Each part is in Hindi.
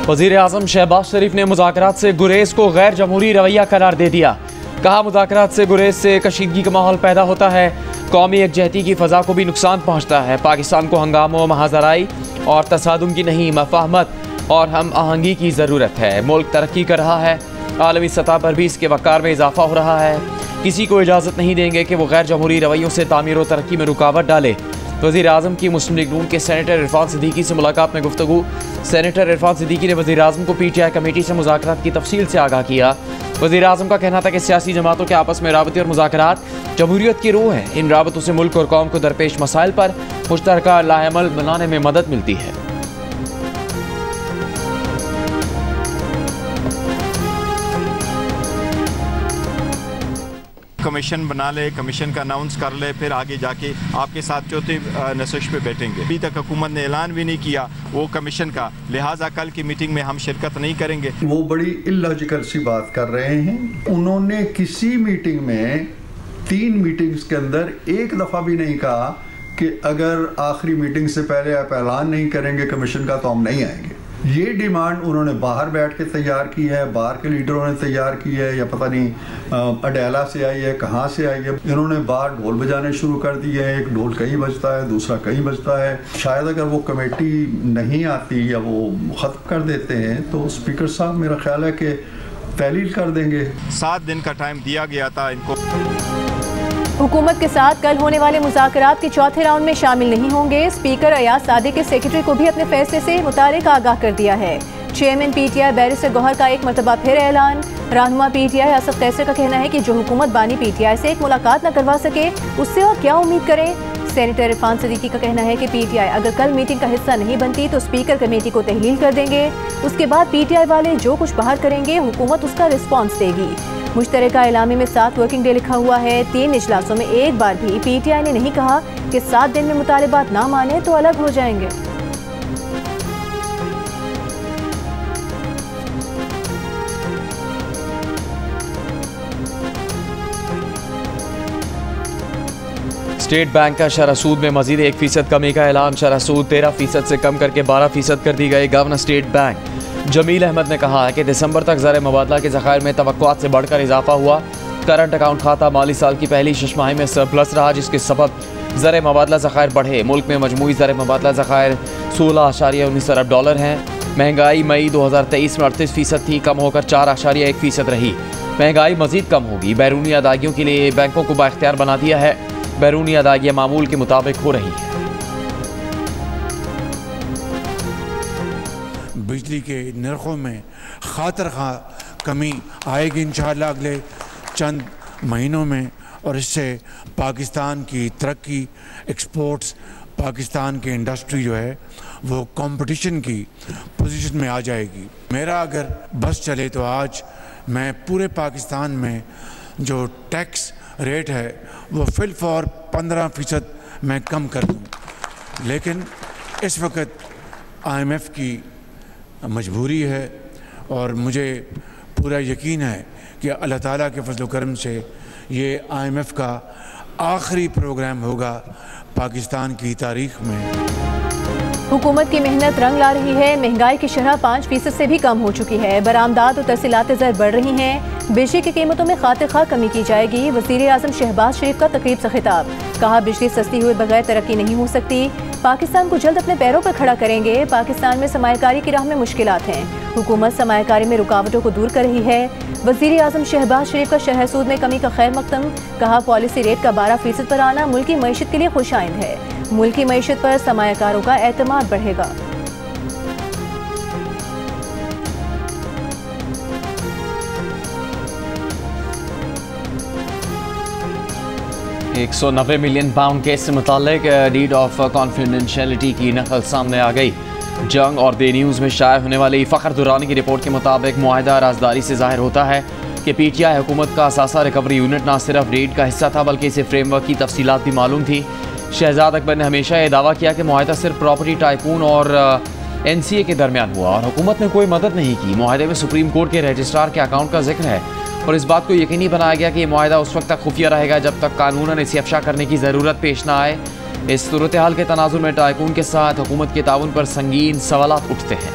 वज़ीर आज़म शहबाज शरीफ ने मुज़ाकरात से गुरेज को गैर जमहूरी रवैया करार दे दिया। कहा, मुज़ाकरात से गुरेज से कशीदगी का माहौल पैदा होता है, कौमी यकजहती की फ़ज़ा को भी नुकसान पहुँचता है। पाकिस्तान को हंगामों, महाजराई और तसादुम की नहीं, मफाहमत और हम आहंगी की ज़रूरत है। मुल्क तरक्की कर रहा है, आलमी सतह पर भी इसके वक़ार में इजाफ़ा हो रहा है। किसी को इजाज़त नहीं देंगे कि वो गैर जमहूरी रवैयों से तामीर व तरक्की में रुकावट डाले। वज़ीर आज़म की मुस्लिम लीग नून के सेनेटर इरफान सिद्दीकी से मुलाकात में गुफ्तगू। सेनेटर इरफान सिद्दीकी ने वज़ीर आज़म को PTI कमेटी से मुज़ाकरात की तफसील से आगाह किया। वज़ीर आज़म का कहना था कि सियासी जमातों के आपस में राबते और मुज़ाकरात जमहूरियत की रूह है। इन राबतों से मुल्क और कौम को दरपेश मसाइल पर मुश्तरका लाएमल बनाने में मदद मिलती है। कमीशन बना ले, कमीशन का अनाउंस कर ले, फिर आगे जाके आपके साथ चौथी नशिश पे बैठेंगे। अभी तक हुकूमत ने ऐलान भी नहीं किया वो कमीशन का, लिहाजा कल की मीटिंग में हम शिरकत नहीं करेंगे। वो बड़ी इलॉजिकल सी बात कर रहे हैं। उन्होंने किसी मीटिंग में 3 मीटिंग्स के अंदर एक दफ़ा भी नहीं कहा कि अगर आखिरी मीटिंग से पहले आप ऐलान नहीं करेंगे कमीशन का तो हम नहीं आएंगे। ये डिमांड उन्होंने बाहर बैठ के तैयार की है, बाहर के लीडरों ने तैयार की है, या पता नहीं अडेला से आई है, कहाँ से आई है। इन्होंने बाहर ढोल बजाने शुरू कर दिए हैं, एक ढोल कहीं बजता है, दूसरा कहीं बजता है। शायद अगर वो कमेटी नहीं आती या वो ख़त्म कर देते हैं तो स्पीकर साहब मेरा ख्याल है कि तहलील कर देंगे। 7 दिन का टाइम दिया गया था इनको। हुकूमत के साथ कल होने वाले मुज़ाकरात के चौथे राउंड में शामिल नहीं होंगे। स्पीकर अयाज सादिक के सेक्रेटरी को भी अपने फैसले से मुतालिक आगाह कर दिया है। चेयरमैन PTI बैरिस्टर गौहर का एक मरतबा फिर ऐलान। रहनुमा PTI असद कैसर का कहना है कि जो हुकूमत बानी PTI से एक मुलाकात न करवा सके उससे और क्या उम्मीद करें। सेनेटर इरफान सिद्दीकी का कहना है कि PTI अगर कल मीटिंग का हिस्सा नहीं बनती तो स्पीकर कमेटी को तहलील कर देंगे। उसके बाद PTI वाले जो कुछ बाहर करेंगे हुकूमत उसका रिस्पॉन्स देगी। मुश्तरका एलामी में 7 वर्किंग डे लिखा हुआ है। 3 इजलासों में एक बार भी PTI ने नहीं कहा कि 7 दिन में मुतालिबात ना माने तो अलग हो जाएंगे। स्टेट बैंक का शरह सूद में मजीद 1% कमी का ऐलान। शरह सूद 13% से कम करके 12% कर दी गई। Governor State Bank Jamil Ahmed ने कहा है कि दिसंबर तक ज़र मुबादला के ज़खायर में तवक्कुआत से बढ़कर इजाफा हुआ। करंट अकाउंट खाता माली साल की पहली छमाही में सरप्लस रहा, जिसके सबब ज़र मुबादला ज़खायर बढ़े। मुल्क में मजमूई ज़र मुबादला ज़खायर $16.19 अरब हैं। महंगाई मई 2023 में 38% थी, कम होकर 4.1% रही। महंगाई मजीद कम होगी। बैरूनी अदायगियों के लिए बैंकों को बाख्तियार बना दिया है। बैरूनी अदायगियाँ मामूल के मुताबिक हो रही हैं। बिजली के नरखों में खातर खा कमी आएगी इंशाअल्लाह अगले चंद महीनों में, और इससे पाकिस्तान की तरक्की, एक्सपोर्ट्स, पाकिस्तान की इंडस्ट्री जो है वो कंपटीशन की पोजीशन में आ जाएगी। मेरा अगर बस चले तो आज मैं पूरे पाकिस्तान में जो टैक्स रेट है वो फिल फॉर 15% मैं कम कर दूँ, लेकिन इस वक्त IMF की मजबूरी है और मुझे पूरा यकीन है कि अल्लाह ताला के फजल करम से ये IMF का आखिरी प्रोग्राम होगा पाकिस्तान की तारीख में। हुकूमत की मेहनत रंग ला रही है। महंगाई की शरह 5% से भी कम हो चुकी है। बरामदात और तरसीलात ज़र बढ़ रही हैं। बिजली की कीमतों में खातिर खा कमी की जाएगी। वज़ीर आज़म शहबाज शरीफ का तकरीब से खिताब। कहा, बिजली सस्ती हुए बगैर तरक्की नहीं हो सकती। पाकिस्तान को जल्द अपने पैरों पर खड़ा करेंगे। पाकिस्तान में सरमायाकारी की राह में मुश्किलात हैं। हुकूमत सरमायाकारी में रुकावटों को दूर कर रही है। वज़ीर आज़म शहबाज शरीफ का शरह सूद में कमी का खैर मकदम। कहा, पॉलिसी रेट का 12% पर आना मुल्की मईशत के लिए खुशाइंद है। मुल्की मईशत पर सरमायाकारों का एतमाद बढ़ेगा। 190 मिलियन पाउंड केस से मुतालिक डीड ऑफ कॉन्फिडेंशियलिटी की नकल सामने आ गई। जंग और दे न्यूज़ में शाया होने वाली फ़खर दुरानी की रिपोर्ट के मुताबिक मुआहिदा राजदारी से ज़ाहिर होता है कि PTI हुकूमत का असासा रिकवरी यूनिट न सिर्फ डीड का हिस्सा था बल्कि इसे फ्रेमवर्क की तफसीलात भी मालूम थी। शहजाद अकबर ने हमेशा यह दावा किया कि मुआहिदा सिर्फ प्रॉपर्टी टाइकून और NCA के दरमियान हुआ और हुकूमत ने कोई मदद नहीं की। मुआहिदे में सुप्रीम कोर्ट के रजिस्ट्रार के अकाउंट का जिक्र है और इस बात को यकीनी बनाया गया कि यह मुआहिदा उस वक्त तक खुफिया रहेगा जब तक कानूनन इसे अफशा करने की ज़रूरत पेश न आए। इस सूरत हाल के तनाजुर में टाइकून के साथ हुकूमत के ताउन पर संगीन सवालात उठते हैं।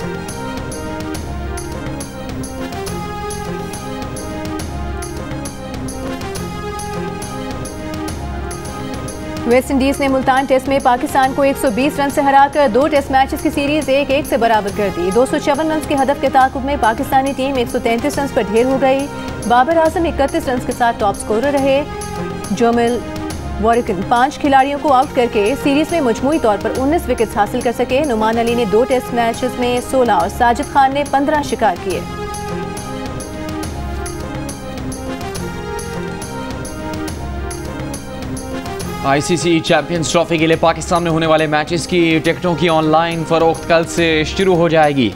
वेस्ट इंडीज ने मुल्तान टेस्ट में पाकिस्तान को 120 रन से हराकर 2 टेस्ट मैचेस की सीरीज 1-1 से बराबर कर दी। 254 रन के हदफ के ताकुब में पाकिस्तानी टीम 133 रन पर ढेर हो गई। बाबर आजम 31 रन के साथ टॉप स्कोरर रहे। जोमिल वॉरिकन 5 खिलाड़ियों को आउट करके सीरीज में मजमूई तौर पर 19 विकेट्स हासिल कर सके। नुमान अली ने 2 टेस्ट मैचेस में 16 और साजिद खान ने 15 शिकार किए। आईसीसी चैंपियंस ट्रॉफी के लिए पाकिस्तान में होने वाले मैचेस की टिकटों की ऑनलाइन फरोख्त कल से शुरू हो जाएगी।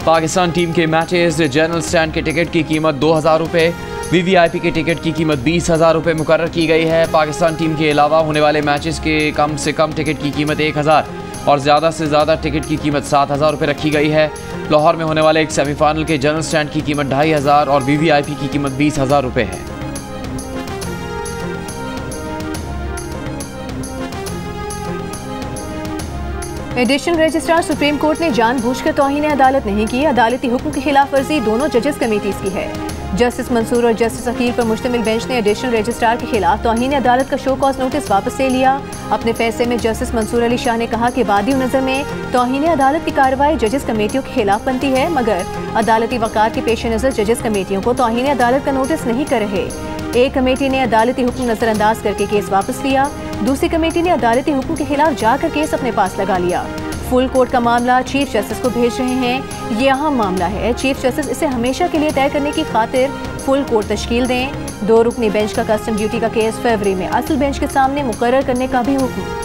पाकिस्तान टीम के मैचेस जनरल स्टैंड के टिकट की कीमत 2000 रुपये, वीवीआईपी के टिकट की कीमत 20,000 रुपये मुकर्रर की गई है। पाकिस्तान टीम के अलावा होने वाले मैचेस के कम से कम टिकट की कीमत 1000 और ज़्यादा से ज़्यादा टिकट की कीमत 7000 रुपये रखी गई है। लाहौर में होने वाले एक सेमीफाइनल के जनरल स्टैंड की कीमत 2500 और वीवीआईपी की कीमत 20,000 रुपये है। एडिशनल रजिस्ट्रार सुप्रीम कोर्ट ने जानबूझकर तौहीन अदालत नहीं की। अदालती हुक्म की खिलाफ वर्जी दोनों जजेस कमेटीज की है। जस्टिस मंसूर और जस्टिस अकील पर मुश्तमिल बेंच ने एडिशनल रजिस्ट्रार के खिलाफ तौहीन अदालत का शो कॉज नोटिस वापस ले लिया। अपने फैसले में जस्टिस मंसूर अली शाह ने कहा कि वादी नज़र में तौहीन अदालत की कार्रवाई जजेस कमेटियों के खिलाफ बनती है, मगर अदालती वक़ार के पेश नज़र जजेस कमेटियों को तौहीन अदालत का नोटिस नहीं कर रहे। एक कमेटी ने अदालती हुक्म नजरअंदाज करके केस वापस लिया। दूसरी कमेटी ने अदालती हुक्म के खिलाफ जाकर केस अपने पास लगा लिया। फुल कोर्ट का मामला चीफ जस्टिस को भेज रहे हैं। ये अहम मामला है। चीफ जस्टिस इसे हमेशा के लिए तय करने की खातिर फुल कोर्ट तश्कील दें। 2 रुकनी बेंच का कस्टम ड्यूटी का केस फरवरी में असल बेंच के सामने मुकर्रर करने का भी हुक्म।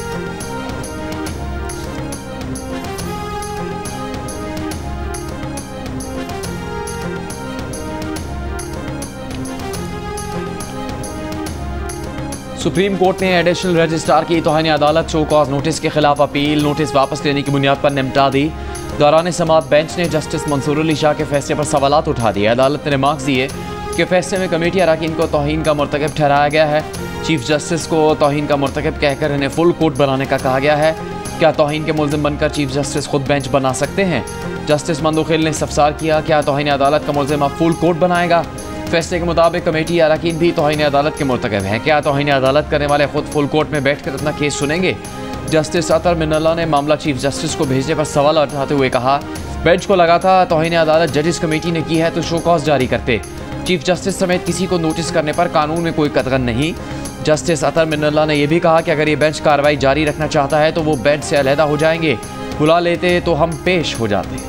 सुप्रीम कोर्ट ने एडिशनल रजिस्ट्रार की तौहीन अदालत शो कॉज नोटिस के खिलाफ अपील नोटिस वापस लेने की बुनियाद पर निपटा दी। दौरान समाअत बेंच ने जस्टिस मंसूर अली शाह के फैसले पर सवालात उठा दिए। अदालत ने रिमार्क्स दिए कि फैसले में कमेटी अरकान को तौहीन का मुर्तकब ठहराया गया है। चीफ जस्टिस को तौहीन का मुर्तकब कहकर इन्हें फुल कोर्ट बनाने का कहा गया है। क्या तौहीन के मुल्ज़िम बनकर चीफ जस्टिस खुद बेंच बना सकते हैं? जस्टिस मंदोखिल ने इस्तफसार किया, क्या तौहीन अदालत का मुल्ज़िम अब फुल कोर्ट बनाएगा? फैसले के मुताबिक कमेटी अरकान भी तौहीन अदालत के मुर्तकब हैं। क्या तौहीन अदालत करने वाले खुद फुल कोर्ट में बैठ कर अपना केस सुनेंगे? जस्टिस अतर मिनल्ला ने मामला चीफ जस्टिस को भेजने पर सवाल उठाते हुए कहा, बेंच को लगा था तौहीन अदालत जजेस कमेटी ने की है तो शो कॉज जारी करते। चीफ जस्टिस समेत किसी को नोटिस करने पर कानून में कोई कतगन नहीं। जस्टिस अतर मिनल्ला ने यह भी कहा कि अगर ये बेंच कार्रवाई जारी रखना चाहता है तो वो बेंच से अलहदा हो जाएंगे, बुला लेते तो हम पेश हो जाते।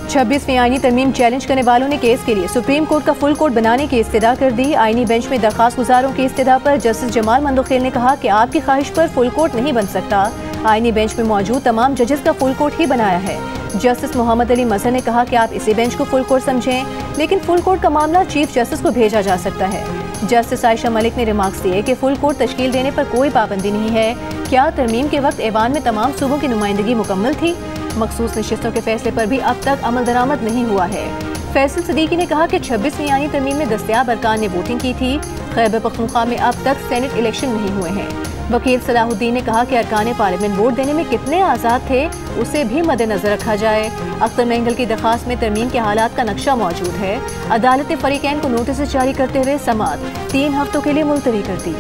26वीं आईनी तरमीम चैलेंज करने वालों ने केस के लिए सुप्रीम कोर्ट का फुल कोर्ट बनाने की इस्तदा कर दी। आईनी बेंच में दरखास्त गुजारों की इस्तदा पर जस्टिस जमाल मंदोखेल ने कहा कि आपकी ख्वाहिश पर फुल कोर्ट नहीं बन सकता। आईनी बेंच में मौजूद तमाम जजेस का फुल कोर्ट ही बनाया है। जस्टिस मोहम्मद अली मजहर ने कहा कि आप इसी बेंच को फुल कोर्ट समझें, लेकिन फुल कोर्ट का मामला चीफ जस्टिस को भेजा जा सकता है। जस्टिस आयशा मलिक ने रिमार्क्स दिए कि फुल कोर्ट तश्कील देने पर कोई पाबंदी नहीं है। क्या तरमीम के वक्त ऐवान में तमाम सूबों की नुमाइंदगी मुकम्मल थी? मखसूस नशिस्तों के फैसले पर भी अब तक अमल दरामद नहीं हुआ है। फैसल सदीकी ने कहा कि 26वीं आईनी तरमीम में दस्तयाब अरकान ने वोटिंग की थी। खैबर पख्तूनख्वा में अब तक सेनेट इलेक्शन नहीं हुए हैं। वकील सलाहुद्दीन ने कहा कि अरकान पार्लियामेंट वोट देने में कितने आज़ाद थे उसे भी मद्देनजर रखा जाए। अख्तर मेंगल की दरखास्त में तरमीम के हालात का नक्शा मौजूद है। अदालत ने फरीकैन को नोटिस जारी करते हुए समाअत 3 हफ्तों के लिए मुलतवी कर दी।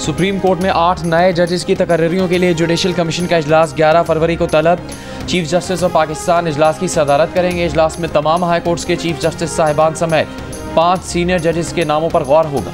सुप्रीम कोर्ट में 8 नए जजेस की तकर्रियों के लिए जुडिशल कमीशन का इजलास 11 फरवरी को तलब। चीफ जस्टिस ऑफ पाकिस्तान इजलास की सदारत करेंगे। इजलास में तमाम हाई कोर्ट्स के चीफ जस्टिस साहिबान समेत 5 सीनियर जजेस के नामों पर गौर होगा।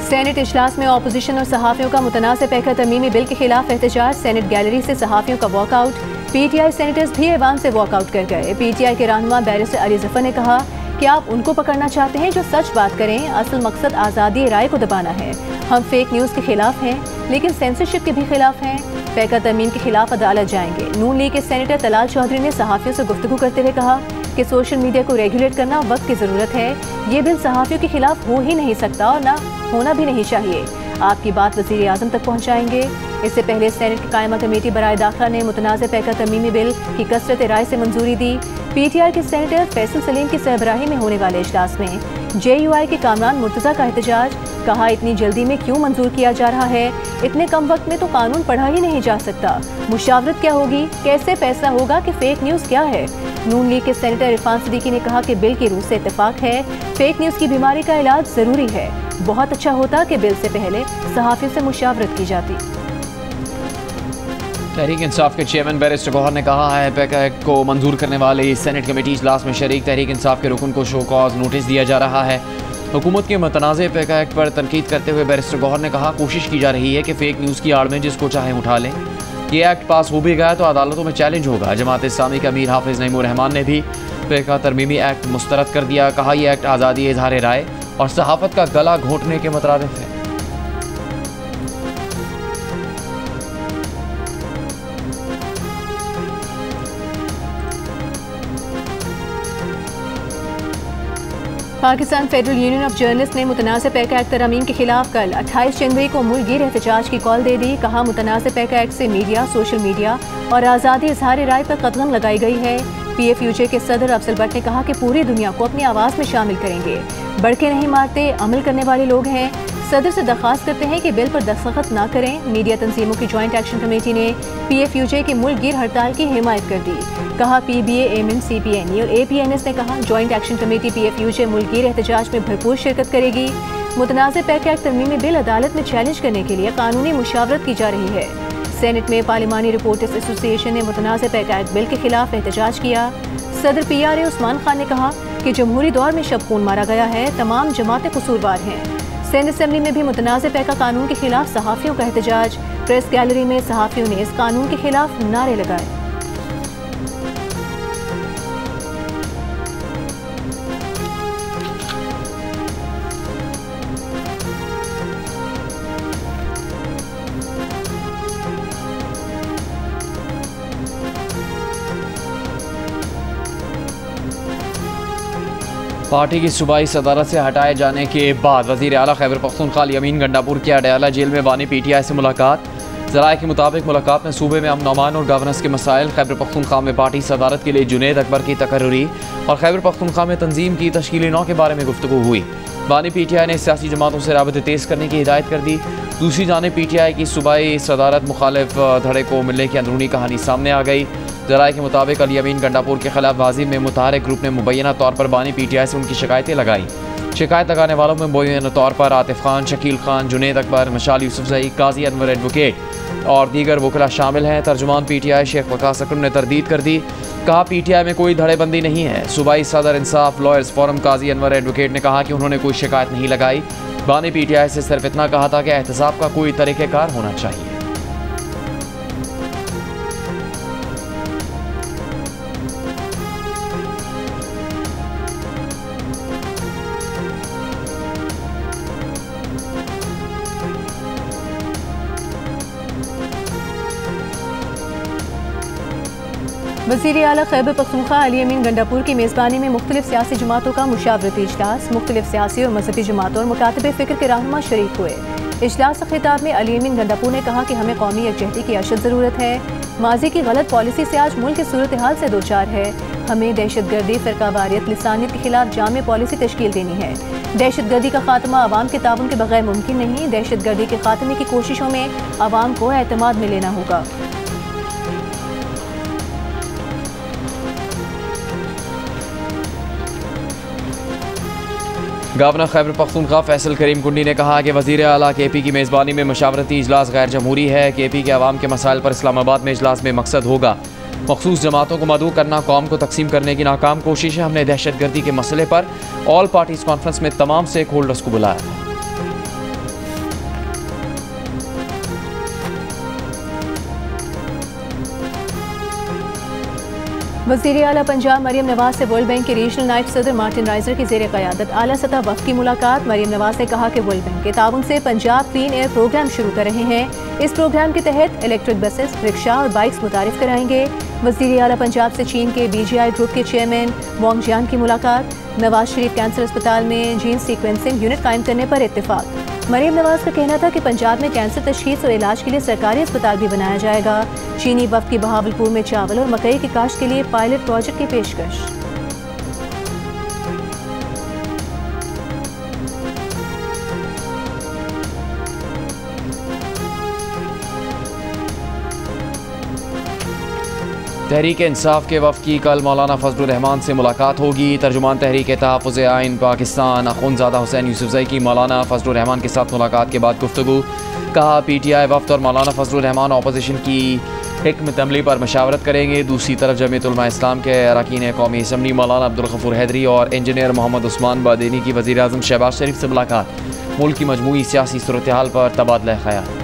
सेनेट इजलास में अपोजिशन और सहाफ़ियों का मुतनाज़ पैकर तरमीमी बिल के खिलाफ एहतजाज। सेनेट गैलरी से सहाफ़ियों का वॉकआउट। पीटीआई सेनेटर्स भी ऐवान से वॉकआउट कर गए। पीटीआई के रहनुमा बैरिस्टर अली जफर ने कहा कि आप उनको पकड़ना चाहते हैं जो सच बात करें, असल मकसद आज़ादी राय को दबाना है। हम फेक न्यूज़ के खिलाफ हैं, लेकिन सेंसरशिप के भी खिलाफ हैं। पैका तरमीम के खिलाफ अदालत जाएंगे। नून लीग के सेनेटर तलाल चौधरी ने सहाफ़ियों से गुफ्तगू करते हुए कहा कि सोशल मीडिया को रेगुलेट करना वक्त की ज़रूरत है। ये बिल सहाफ़ियों के खिलाफ हो ही नहीं सकता और ना होना भी नहीं चाहिए। आपकी बात वज़ीर आज़म तक पहुँचाएंगे। इससे पहले सेनेट की कायमा कमेटी बराए दाखिला ने मुतनाज़ पैका तरमीमी बिल की कसरत राय से मंजूरी दी। PTI के सेनेटर फैसल सलीम की सरबराही में होने वाले इजलास में JUI के कामरान मुर्तज़ा का एहतजाज। कहा, इतनी जल्दी में क्यों मंजूर किया जा रहा है? इतने कम वक्त में तो कानून पढ़ा ही नहीं जा सकता। मुशावरत क्या होगी? कैसे फैसला होगा कि फेक न्यूज़ क्या है? नून लीग के सेनेटर इरफान सिद्दीकी ने कहा कि बिल की रूह से इत्तेफाक है। फेक न्यूज़ की बीमारी का इलाज जरूरी है। बहुत अच्छा होता कि बिल से पहले सहाफ़ियों से मुशावरत की जाती। तहरीक इंसाफ के चेयरमैन बैरिस्टर गौहर ने कहा है पैका एक्ट को मंजूर करने वाले सेनेट कमेटी इजलास में शरीक तहरीक इंसाफ के रुकन को शो कॉज नोटिस दिया जा रहा है। हुकूमत के मुतनाज़ पैका एक्ट पर तनकीद करते हुए बैरिस्टर गौहर ने कहा, कोशिश की जा रही है कि फेक न्यूज़ की आड़ में जिसको चाहे उठा लें। ये एक्ट पास हो भी गया तो अदालतों में चैलेंज होगा। जमात इस्लामी के अमीर हाफिज नईमुर रहमान ने भी पैका तरमीमी एक्ट मुस्तरद कर दिया। कहा, यह एक्ट आज़ादी इजहार राय और सहाफ़त का गला घोंटने के मुतरादिफ है। Pakistan federal union of journalist ने मुतनाज़ पैका एक्ट तरमीम के खिलाफ कल 28 जनवरी को मुल्कगीर एहतजाज की कॉल दे दी। कहा, मुतनाज़ पैका एक्ट से मीडिया, सोशल मीडिया और आज़ादी इजहार राय पर कदगन लगाई गई है। PFUJ के सदर अफजल भट्ट ने कहा कि पूरी दुनिया को अपनी आवाज़ में शामिल करेंगे। बढ़के नहीं मारते, अमल करने वाले लोग हैं। सदर से दरख्वास्त करते हैं कि बिल पर दस्तखत ना करें। मीडिया तंजीमों की जॉइंट एक्शन कमेटी ने PFUJ की मुल्कगीर हड़ताल की हिमायत कर दी। कहा, PBA, AMIN, CPNE और APNS ने कहा, जॉइंट एक्शन कमेटी PFUJ मुल्कगीर एहतजाज में भरपूर शिरकत करेगी। मुतनाज़ पैका एक्ट तरमीमी बिल अदालत में चैलेंज करने के लिए कानूनी मुशावरत की जा रही है। सेनेट में पार्लिमानी रिपोर्टर्स एसोसिएशन ने मुतनाज़ पैका एक्ट बिल के खिलाफ एहतजाज किया। सदर PRA उस्मान खान ने कहा कि जमहूरी दौर में शब खून मारा गया है, तमाम जमातें कसूरवार हैं। सिंध असेंबली में भी मुतनाज़ पैका कानून के खिलाफ सहाफ़ियों का एहतजाज। प्रेस गैलरी में सहाफ़ियों ने इस कानून के खिलाफ नारे लगाए। पार्टी की सूबाई सदारत से हटाए जाने के बाद वज़ीर आला खैबर पख्तूनख्वा अलियमीन गंडापुर की अडयाला जेल में बानी PTI से मुलाकात। ज़राए के मुताबिक मुलाकात में सूबे में अमन अमान और गवर्नेंस के मसाइल, खैबर पख्तूनख्वा में पार्टी सदारत के लिए जुनैद अकबर की तकर्रुरी और खैबर पख्तूनख्वा में तंजीम की तश्कीली नौ के बारे में गुफ्तगू हुई। बानी PTI ने सियासी जमातों से राबते तेज़ करने की हिदायत कर दी। दूसरी जानिब PTI की सूबाई सदारत मुखालिफ धड़े को मिलने की अंदरूनी कहानी सामने आ गई। ज़राए के मुताबिक अलियमीन गंडापुर के खिलाफ वाज़ी में मुतहरिक ग्रुप ने मुबैना तौर पर बानी PTI से उनकी शिकायतें लगाई। शिकायत लगाने वालों में मुबैना तौर पर आतिफ खान, शकील खान, जुनैद अकबर, मशाल यूसुफजई, काजी अनवर एडवोकेट और दीगर वकला शामिल हैं। तर्जुमान PTI शेख वकास अकरम ने तरदीद कर दी। कहा, PTI में कोई धड़ेबंदी नहीं है। सूबाई सदर इंसाफ लॉयर्स फोरम काजी अनवर एडवोकेट ने कहा कि उन्होंने कोई शिकायत नहीं लगाई। बानी PTI से सिर्फ इतना कहा था कि एहतसाब का कोई तरीक़ेकार होना चाहिए। वज़ीर आला खैबर पख्तूनख्वा अलियमीन गंडापुर की मेज़बानी में मुख्तलिफ सियासी जमातों का मुशावरती इजलास। मुख्तलिफ सियासी और मजहबी जमातों और मुकातबे फ़िक्र के रहनुमा शरीक हुए। इजलास के खिताब में अलियमीन गंडापुर ने कहा कि हमें कौमी यकजहती की अशद ज़रूरत है। माजी की गलत पॉलिसी से आज मुल्क की सूरत हाल से दो चार है। हमें दहशतगर्दी, फ़िरकावारियत, लिसानियत के खिलाफ जामे पॉलिसी तश्कील देनी है। दहशतगर्दी का खात्मा आवाम के ताउन के बगैर मुमकिन नहीं। दहशतगर्दी के खात्मे की कोशिशों में आवाम को एतमाद में लेना होगा। गवर्नर खैबर पख्तूनख्वा फैसल करीम कुंडी ने कहा कि वज़ीर आला KP की मेज़बानी में मशावरती इजलास गैर जमहूरी है। KP के अवाम के मसाइल पर इस्लामाबाद में इजलास में मकसद होगा मखसूस जमातों को मदऊ करना, कौम को तकसीम करने की नाकाम कोशिश है। हमने दहशतगर्दी के मसले पर ऑल पार्टीज कॉन्फ्रेंस में तमाम स्टेक होल्डर्स को बुलाया। वज़ीर आला पंजाब मरियम नवाज से वर्ल्ड बैंक के रीजनल नायब सदर मार्टिन राइजर की ज़ेर क़यादत आला सतह वफ़द की मुलाकात। मरियम नवाज ने कहा कि वर्ल्ड बैंक के ताउन से पंजाब क्लीन एयर प्रोग्राम शुरू कर रहे हैं। इस प्रोग्राम के तहत इलेक्ट्रिक बसेस, रिक्शा और बाइक्स मुतारिफ कराएंगे। वज़ीर आला पंजाब से चीन के BGI ग्रुप के चेयरमैन वांग जियान की मुलाकात। नवाज शरीफ कैंसर अस्पताल में जीन सीक्वेंसिंग यूनिट कायम करने पर इत्तेफाक। मरीम नवाज का कहना था कि पंजाब में कैंसर तशखीस और इलाज के लिए सरकारी अस्पताल भी बनाया जाएगा। चीनी वफ्द की बहावलपुर में चावल और मकई की काश्त के लिए पायलट प्रोजेक्ट की पेशकश। तहरीक इंसाफ के वफ़द की कल मौलाना फजलुर रहमान से मुलाकात होगी। तर्जुमान तहरीक तहफ़्फ़ुज़ आइन पाकिस्तान अख़ुंज़ादा हुसैन यूसुफ़ज़ई की मौलाना फजलुर रहमान के साथ मुलाकात के बाद गुफ्तगू। कहा PTI वफ़द और मौलाना फजलुर रहमान अपोजिशन की हिकमत अमली पर मशावरत करेंगे। दूसरी तरफ जमीयत उलमा इस्लाम के अरकान कौमी असम्बली मौलाना अब्दुल गफूर हैदरी और इंजीनियर मोहम्मद उस्मान बादेनी की वज़ीर आज़म शहबाज शरीफ से मुलाकात। मुल्क की मजमूई सियासी सूरत हाल पर तबादला ख़याल।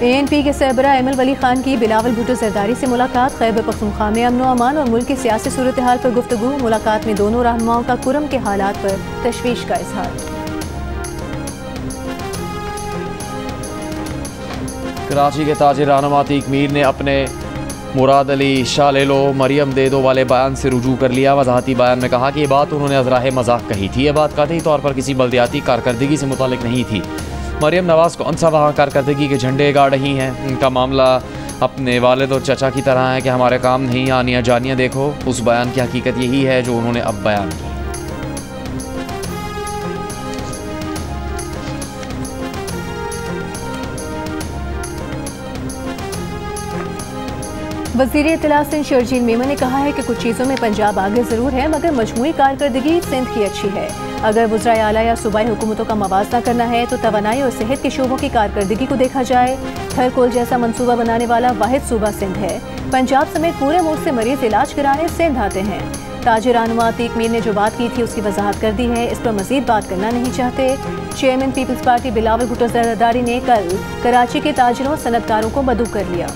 ANP के सरबराह एमल वली खान की बिलावल भुट्टो जरदारी से मुलाकात। खैबर पख्तूनख्वा में अमन अमान और मुल्क की सियासी सूरत हाल पर गुफ्तगू। मुलाकात में दोनों रहनुमाओं का कुरम के हालात पर तशवीश का इजहार। कराची के ताजिर रहनुमा अतीक मीर ने अपने मुराद अली शाह ले लो मरियम दे दो वाले बयान से रुजू कर लिया। वजाहती बयान में कहा कि ये बात उन्होंने अज़राह मजाक कही थी। ये बात कतई तौर पर किसी बल्दियाती कारकर्दगी से मुतालिक नहीं थी। मरियम नवाज कौन सा वहाँ कारकर्दगी के झंडे गाड़ रही हैं। उनका मामला अपने वालिद और चचा की तरह है किहमारे काम नहीं आनिया जानिया देखो। उस बयान की हकीकत यही है जो उन्होंने अब बयान की। वज़ीर इत्तला सिंध शर्जील मेमन ने कहा है कि कुछ चीज़ों में पंजाब आगे ज़रूर है मगर मजमूई कारकर्दगी सिंध की अच्छी है। अगर वज़राए आला या सूबाई हुकूमतों का मवाज़ना करना है तो तवानाई और सेहत के शोबों की कारकर्दगी को देखा जाए। थरकोल जैसा मनसूबा बनाने वाला वाहिद सूबा सिंध है। पंजाब समेत पूरे मुल्क से मरीज इलाज कराने सिंध आते हैं। ताजिर रहनुमा अतीक मीर ने जो बात की थी उसकी वजाहत कर दी है। इस पर मजीद बात करना नहीं चाहते। Chairman Peoples Party Bilawal Bhutto Zardari ने कल कराची के ताजिरों सनतकारों को मदऊ कर लिया।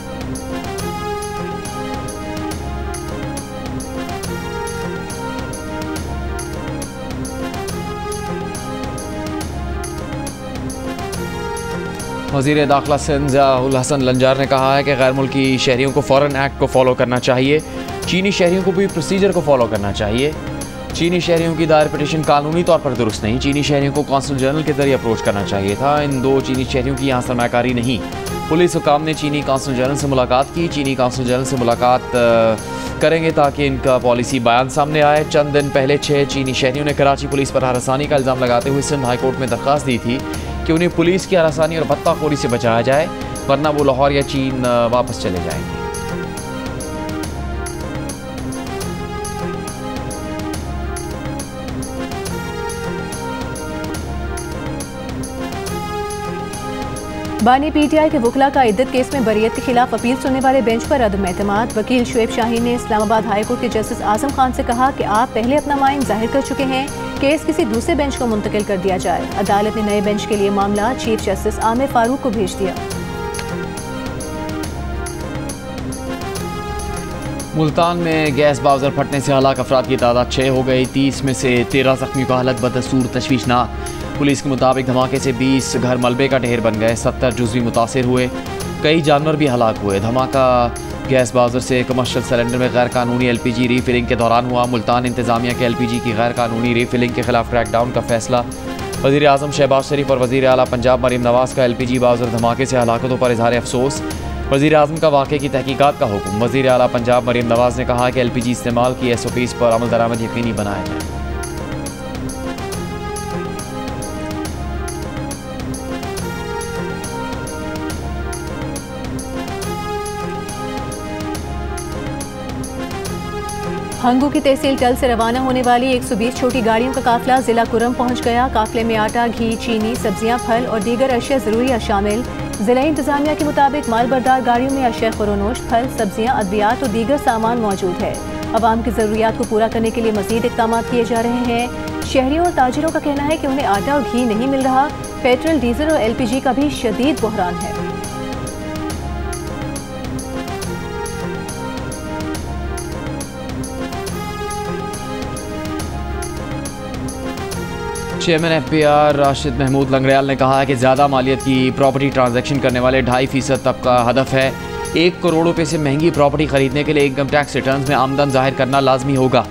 वज़ीर दाखिला सिंध ज़ियाउल हसन लंजार ने कहा है कि गैर मुल्की शहरियों को फ़ौरन एक्ट को फॉलो करना चाहिए। चीनी शहरियों को भी प्रोसीजर को फॉलो करना चाहिए। चीनी शहरियों की दायर पिटीशन कानूनी तौर पर दुरुस्त नहीं। चीनी शहरियों को कौंसल जनरल के जरिए अप्रोच करना चाहिए था। इन दो चीनी शहरियों की यहाँ सरमाकारी नहीं। पुलिस हुकाम ने चीनी कौंसल जनरल से मुलाकात की। चीनी कौंसल जनरल से मुलाकात करेंगे ताकि इनका पॉलिसी बयान सामने आए। चंद दिन पहले 6 चीनी शहरियों ने कराची पुलिस पर हरासानी का इल्ज़ाम लगाते हुए सिंध हाई कोर्ट में दरख्वास्त दी थी कि उन्हें पुलिस की हरासानी और भत्ताखोरी से बचाया जाए वरना वो लाहौर या चीन वापस चले जाएंगे। बानी PTI के वकला का इद्दत केस में बरियत के खिलाफ अपील सुनने वाले बेंच पर अदम एतमाद। वकील शुएब शाहीन ने इस्लामाबाद हाई कोर्ट के जस्टिस आजम खान से कहा कि आप पहले अपना माइन जाहिर कर चुके हैं, केस किसी दूसरे बेंच को मुंतकिल कर दिया जाए। अदालत ने नए बेंच के लिए मामला चीफ जस्टिस आमिर फारूक को भेज दिया। मुल्तान में गैस बाउजर फटने से हलाक अफराद की तादाद 6 हो गई। 30 में से 13 जख्मियों का हालत बदस्तूर तशवीशनाक। पुलिस के मुताबिक धमाके से 20 घर मलबे का ढेर बन गए। 70 जुज़वी मुतासिर हुए। कई जानवर भी हलाक हुए। धमाका गैस बाउजर से कमर्शियल सिलेंडर में गैर कानूनी LPG रीफिलिंग के दौरान हुआ। मुल्तान इंतजामिया के LPG की गैर कानूनी रीफिलिंग के खिलाफ क्रैकडाउन का फैसला। वज़ीर आज़म शहबाज शरीफ और वज़ीर आला पंजाब मरीम नवाज का LPG बाउजर धमाके से हलाकतों पर इजहार अफसोस। वज़ीर आज़म का वाक़े की तहकीकात का हुक्म। वज़ीर आला पंजाब मरीम नवाज ने कहा कि LPG इस्तेमाल की SOPs पर अमल दरामद यकीनी बनाया जाए। हंगू की तहसील टल से रवाना होने वाली 120 छोटी गाड़ियों का काफिला जिला कुरम पहुंच गया। काफिले में आटा, घी, चीनी, सब्जियां, फल और दीगर अशिया ज़रूरिया शामिल। जिला इंतजामिया के मुताबिक माल बरदार गाड़ियों में अशिया खुरोनोश, फल, सब्जियां, अद्वियात और दीगर सामान मौजूद है। अवाम की ज़रूरियात को पूरा करने के लिए मज़ीद इक़दाम किए जा रहे हैं। शहरियों और ताजिरों का कहना है कि उन्हें आटा और घी नहीं मिल रहा। पेट्रोल, डीजल और LPG का भी शदीद बहरान है। चेयरमैन FPR राशिद महमूद लंगड़ियाल ने कहा है कि ज़्यादा मालियत की प्रॉपर्टी ट्रांजैक्शन करने वाले 2.5% तबका हदफ है। 1 करोड़ रुपये से महंगी प्रॉपर्टी खरीदने के लिए इनकम टैक्स रिटर्न्स में आमदन जाहिर करना लाजमी होगा।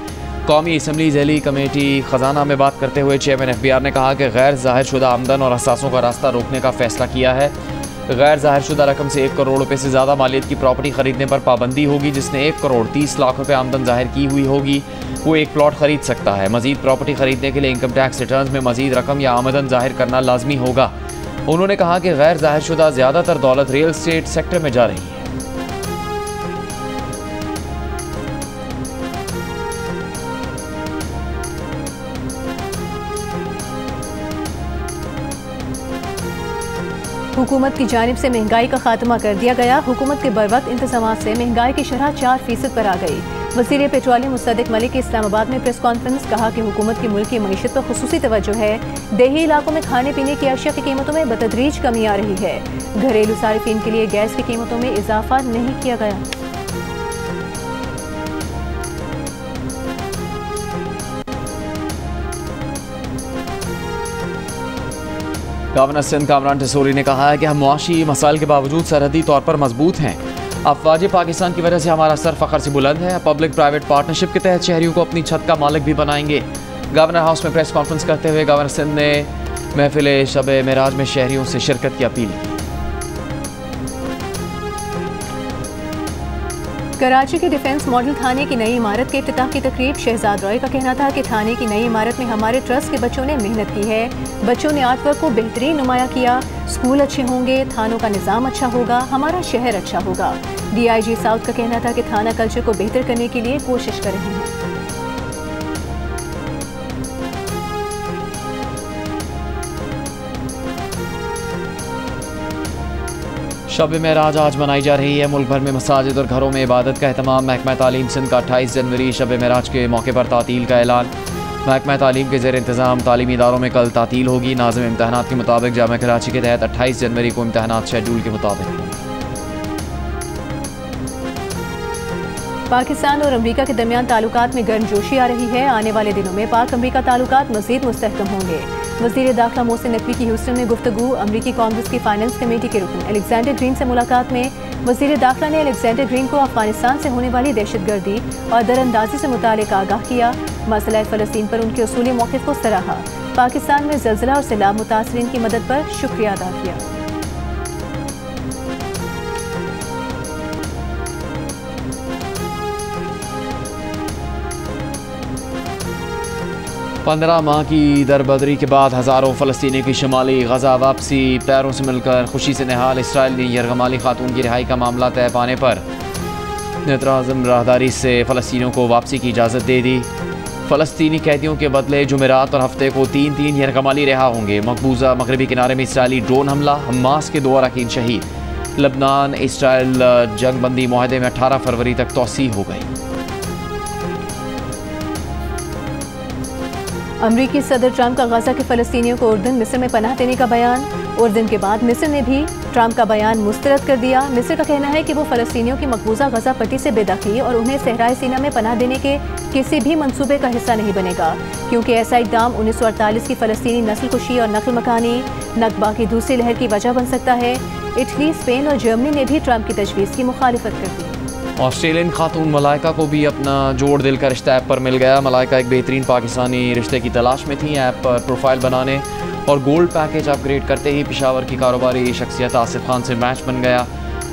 कौमी असम्बली ज़ैली कमेटी ख़जाना में बात करते हुए चेयरमैन FBR ने कहा कि गैर ज़ाहिर शुदा आमदन और असासों का रास्ता रोकने का फ़ैसला किया है। गैर ज़ाहिर शुदा रकम से 1 करोड़ रुपये से ज़्यादा मालियत की प्रॉपर्टी ख़रीदने पर पाबंदी होगी। जिसने 1 करोड़ 30 लाख रुपये आमदन ज़ाहिर की हुई होगी वो एक प्लॉट ख़रीद सकता है। मज़ीद प्रॉपर्टी ख़रीदने के लिए इनकम टैक्स रिटर्न में मज़ीद रकम या आमदन ज़ाहिर करना लाजमी होगा। उन्होंने कहा कि गैर ज़ाहिर शुदा ज़्यादातर दौलत रियल एस्टेट सेक्टर में जा रही है। हुकूमत की जानिब से महंगाई का खात्मा कर दिया गया। हुकूमत के बरवक्त इंतजाम से महंगाई की शरह 4% पर आ गई। वज़ीर पेट्रोलियम मुस्तदिक मलिक इस्लामाबाद में प्रेस कॉन्फ्रेंस कहा कि हुकूमत की मुल्क की मईशत पर खुसूसी तवज्जो है। देही इलाकों में खाने पीने की अशिया की कीमतों में बतदरीज कमी आ रही है। घरेलू सारिफिन के लिए गैस की कीमतों में इजाफा नहीं किया गया। गवर्नर सिंध कामरान टिसोरी ने कहा है कि हम मुआशी मसाइल के बावजूद सरहदी तौर पर मजबूत हैं। अफवाज पाकिस्तान की वजह से हमारा सर फ़ख्र से बुलंद है। पब्लिक प्राइवेट पार्टनरशिप के तहत शहरियों को अपनी छत का मालिक भी बनाएंगे। गवर्नर हाउस में प्रेस कॉन्फ्रेंस करते हुए गवर्नर सिंध ने महफिल शब मेराज में शहरियों से शिरकत की अपील की। कराची के डिफेंस मॉडल थाने की नई इमारत के इफ्तिताह की तकरीब शहजाद रॉय का कहना था कि थाने की नई इमारत में हमारे ट्रस्ट के बच्चों ने मेहनत की है। बच्चों ने आर्ट वर्क को बेहतरीन नुमाया किया। स्कूल अच्छे होंगे, थानों का निज़ाम अच्छा होगा, हमारा शहर अच्छा होगा। DIG साउथ का कहना था कि थाना कल्चर को बेहतर करने के लिए कोशिश कर रहे हैं। शब मेराज आज मनाई जा रही है। मुल्क भर में मसाजिद और घरों में इबादत का एहतमाम। महकमा तालीम सिंध का 28 जनवरी शब मेराज के मौके पर तातील का ऐलान। महकमा तालीम के ज़ेर इंतज़ाम तालीमी इदारों में कल तातील होगी। नाज़िम इम्तहानात के मुताबिक जामिया कराची के तहत 28 जनवरी को इम्तहानात शेड्यूल के मुताबिक। पाकिस्तान और अमरीका के दरमियान ताल्लुकात में गर्मजोशी आ रही है। आने वाले दिनों में पाक अमरीका ताल्लुकात मज़ीद मुस्तहकम होंगे। वज़ीर दाखिला मोहसिन नकवी की ह्यूस्टन में गुफ्तगू। अमरीकी कांग्रेस की फाइनेंस कमेटी के रुकन अलेक्जेंडर ग्रीन से मुलाकात में वज़ीर दाखिला ने अलेक्जेंडर ग्रीन को अफगानिस्तान से होने वाली दहशतगर्दी और दरअंदाजी से मुतालिक आगाह किया। मसला फ़लस्तीन पर उनके उसूली मौक़िफ़ को सराहा। पाकिस्तान में ज़लज़ला और सैलाब मुतासरीन की मदद पर शुक्रिया अदा किया। 15 माह की दरबदरी के बाद हज़ारों फ़लस्तीनी की शुमाली गज़ा वापसी। पैरों से मिलकर खुशी से निहाल इसराइल ने यरगमाली खातून की रिहाई का मामला तय पाने पर नेतराज़म राहदारी से फ़लस्तीनियों को वापसी की इजाज़त दे दी। फ़लस्तीनी कैदियों के बदले जुमेरात और हफ्ते को 3-3 यरगमाली रिहा होंगे। मकबूजा मगरबी किनारे में इसराइली ड्रोन हमला, हमास के 2 अरकान शहीद। लबनान इसराइल जंग बंदी मुआहदे में 18 फरवरी तक तोसी हो गई। अमरीकी सदर ट्रंप का गजा के फ़लस्तीनियों को उर्दन मिस्र में पनाह देने का बयान। उर्दन के बाद मिस्र ने भी ट्रंप का बयान मुस्तरद कर दिया। मिस्र का कहना है कि वो फ़लस्तीनियों की मकबूजा गजा पट्टी से बेदखली और उन्हें सहराए सीना में पनाह देने के किसी भी मंसूबे का हिस्सा नहीं बनेगा, क्योंकि ऐसा इक़दाम 1948 की फ़लस्तीनी नस्ल कुशी और नकल मकानी नकबा की दूसरी लहर की वजह बन सकता है। इटली, स्पेन और जर्मनी ने भी ट्रंप की तजवीज़ की मुखालिफत कर दी। ऑस्ट्रेलियन खातून मलाइका को भी अपना जोड़ दिल का रिश्ता ऐप पर मिल गया। मलाइका एक बेहतरीन पाकिस्तानी रिश्ते की तलाश में थी। ऐप पर प्रोफाइल बनाने और गोल्ड पैकेज अपग्रेड करते ही पेशावर की कारोबारी शख्सियत आसिफ खान से मैच बन गया।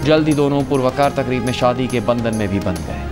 जल्द ही दोनों पुरवकार तकरीब में शादी के बंधन में भी बन गए।